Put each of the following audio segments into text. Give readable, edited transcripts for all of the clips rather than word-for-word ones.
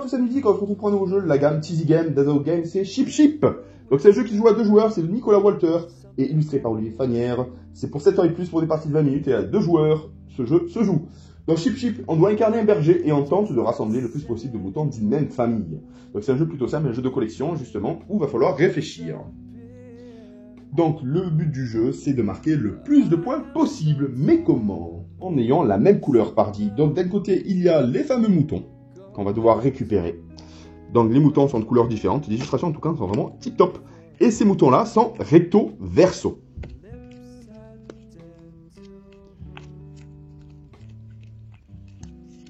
tous ça nous dit quand on se retrouve pour un nouveau jeu, la gamme Teasy Game, d'Azo Game, c'est Chip Chip. Donc c'est un jeu qui se joue à 2 joueurs, c'est de Nicolas Walter et illustré par Olivier Fanière. C'est pour 7 ans et plus pour des parties de 20 minutes et à 2 joueurs, ce jeu se joue. Dans Chip Chip, on doit incarner un berger et on tente de rassembler le plus possible de moutons d'une même famille. Donc c'est un jeu plutôt simple, un jeu de collection justement, où il va falloir réfléchir. Donc le but du jeu, c'est de marquer le plus de points possible. Mais comment? En ayant la même couleur partie. Donc d'un côté, il y a les fameux moutons qu'on va devoir récupérer. Donc les moutons sont de couleurs différentes. Les illustrations en tout cas sont vraiment tip top. Et ces moutons-là sont recto verso.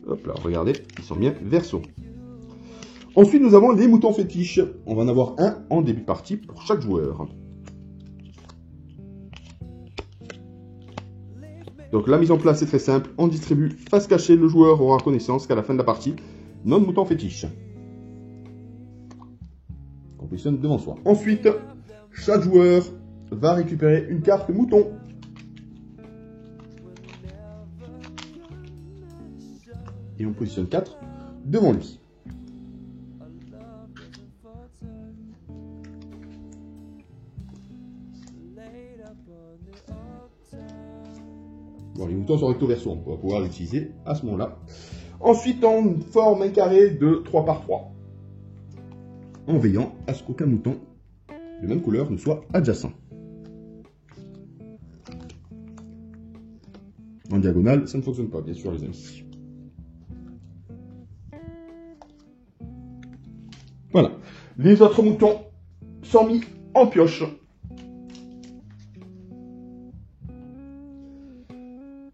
Hop là, regardez, ils sont bien verso. Ensuite, nous avons les moutons fétiches. On va en avoir un en début de partie pour chaque joueur. Donc la mise en place est très simple, on distribue face cachée, le joueur aura connaissance qu'à la fin de la partie, notre mouton fétiche. On positionne devant soi. Ensuite, chaque joueur va récupérer une carte mouton. Et on positionne 4 devant lui. Bon, les moutons sont recto verso, on va pouvoir l'utiliser à ce moment-là. Ensuite, on forme un carré de 3 par 3. En veillant à ce qu'aucun mouton de même couleur ne soit adjacent. En diagonale, ça ne fonctionne pas, bien sûr, les amis. Voilà. Les autres moutons sont mis en pioche.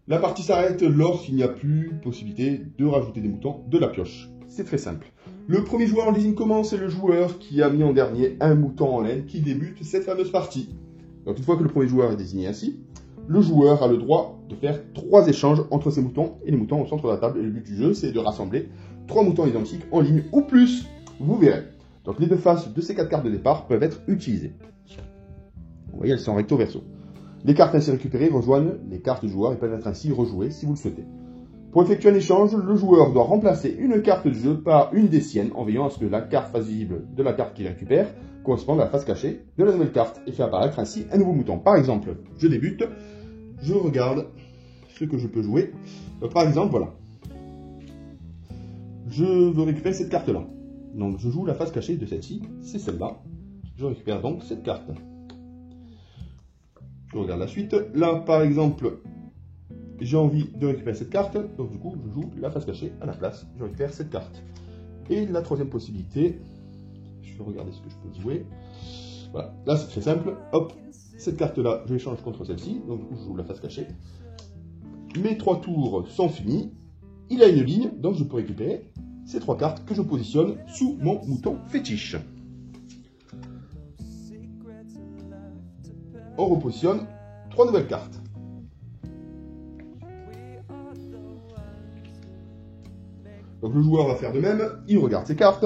La partie s'arrête lorsqu'il n'y a plus possibilité de rajouter des moutons de la pioche. C'est très simple. Le premier joueur en ligne commence, c'est le joueur qui a mis en dernier un mouton en laine qui débute cette fameuse partie. Donc une fois que le premier joueur est désigné ainsi, le joueur a le droit de faire 3 échanges entre ces moutons et les moutons au centre de la table. Et le but du jeu, c'est de rassembler 3 moutons identiques en ligne ou plus, vous verrez. Donc les 2 faces de ces 4 cartes de départ peuvent être utilisées. Vous voyez, elles sont recto verso. Les cartes ainsi récupérées rejoignent les cartes du joueur et peuvent être ainsi rejouées si vous le souhaitez. Pour effectuer un échange, le joueur doit remplacer une carte du jeu par une des siennes en veillant à ce que la carte face visible de la carte qu'il récupère corresponde à la face cachée de la nouvelle carte et fait apparaître ainsi un nouveau mouton. Par exemple, je débute, je regarde ce que je peux jouer. Par exemple, voilà. Je veux récupérer cette carte-là. Donc je joue la face cachée de celle-ci, c'est celle-là. Je récupère donc cette carte. Je regarde la suite. Là, par exemple, j'ai envie de récupérer cette carte. Donc, du coup, je joue la face cachée à la place. Je récupère cette carte. Et la troisième possibilité, je vais regarder ce que je peux jouer. Voilà. Là, c'est très simple. Hop, cette carte-là, je l'échange contre celle-ci. Donc, du coup, je joue la face cachée. Mes 3 tours sont finis. Il a une ligne. Donc, je peux récupérer ces 3 cartes que je positionne sous mon mouton fétiche. On repositionne 3 nouvelles cartes. Donc le joueur va faire de même, il regarde ses cartes.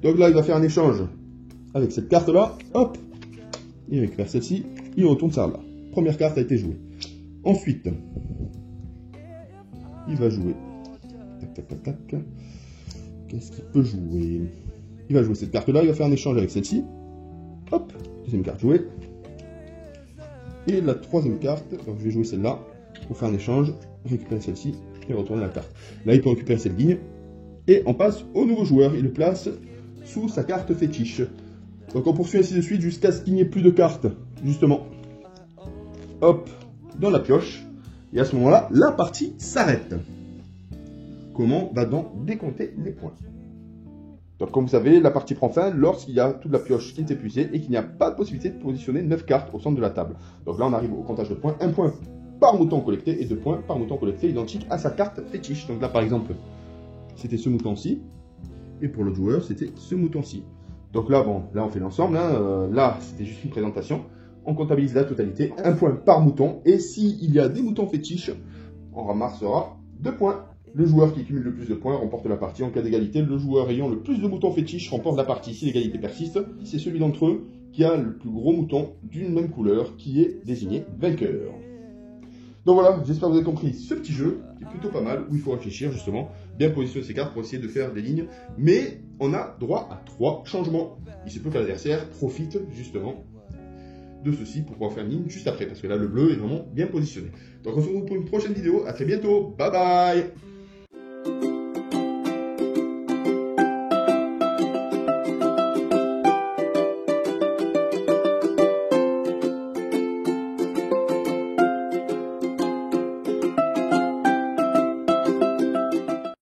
Donc là, il va faire un échange avec cette carte-là. Hop, il récupère celle-ci, il retourne ça là. Première carte a été jouée. Ensuite, il va jouer. Tac, tac, tac, tac. Qu'est-ce qu'il peut jouer? Il va jouer cette carte-là, il va faire un échange avec celle-ci. Hop, deuxième carte jouée. Et la troisième carte, donc je vais jouer celle-là pour faire un échange, récupérer celle-ci et retourner la carte. Là, il peut récupérer cette ligne. Et on passe au nouveau joueur, il le place sous sa carte fétiche. Donc on poursuit ainsi de suite jusqu'à ce qu'il n'y ait plus de cartes, justement. Hop, dans la pioche. Et à ce moment-là, la partie s'arrête. Comment va-t-on décompter les points? Donc comme vous savez, la partie prend fin lorsqu'il y a toute la pioche qui est épuisée et qu'il n'y a pas de possibilité de positionner 9 cartes au centre de la table. Donc là on arrive au comptage de points, 1 point par mouton collecté et 2 points par mouton collecté identique à sa carte fétiche. Donc là par exemple, c'était ce mouton-ci, et pour l'autre joueur c'était ce mouton-ci. Donc là bon, là on fait l'ensemble, hein. Là c'était juste une présentation, on comptabilise la totalité, 1 point par mouton, et s'il y a des moutons fétiches, on ramassera 2 points. Le joueur qui cumule le plus de points remporte la partie. En cas d'égalité, le joueur ayant le plus de moutons fétiches remporte la partie. Si l'égalité persiste, c'est celui d'entre eux qui a le plus gros mouton d'une même couleur qui est désigné vainqueur. Donc voilà, j'espère que vous avez compris ce petit jeu, qui est plutôt pas mal, où il faut réfléchir justement, bien positionner ses cartes pour essayer de faire des lignes, mais on a droit à 3 changements. Il se peut que l'adversaire profite justement de ceci pour pouvoir faire une ligne juste après, parce que là le bleu est vraiment bien positionné. Donc on se retrouve pour une prochaine vidéo, à très bientôt, bye bye.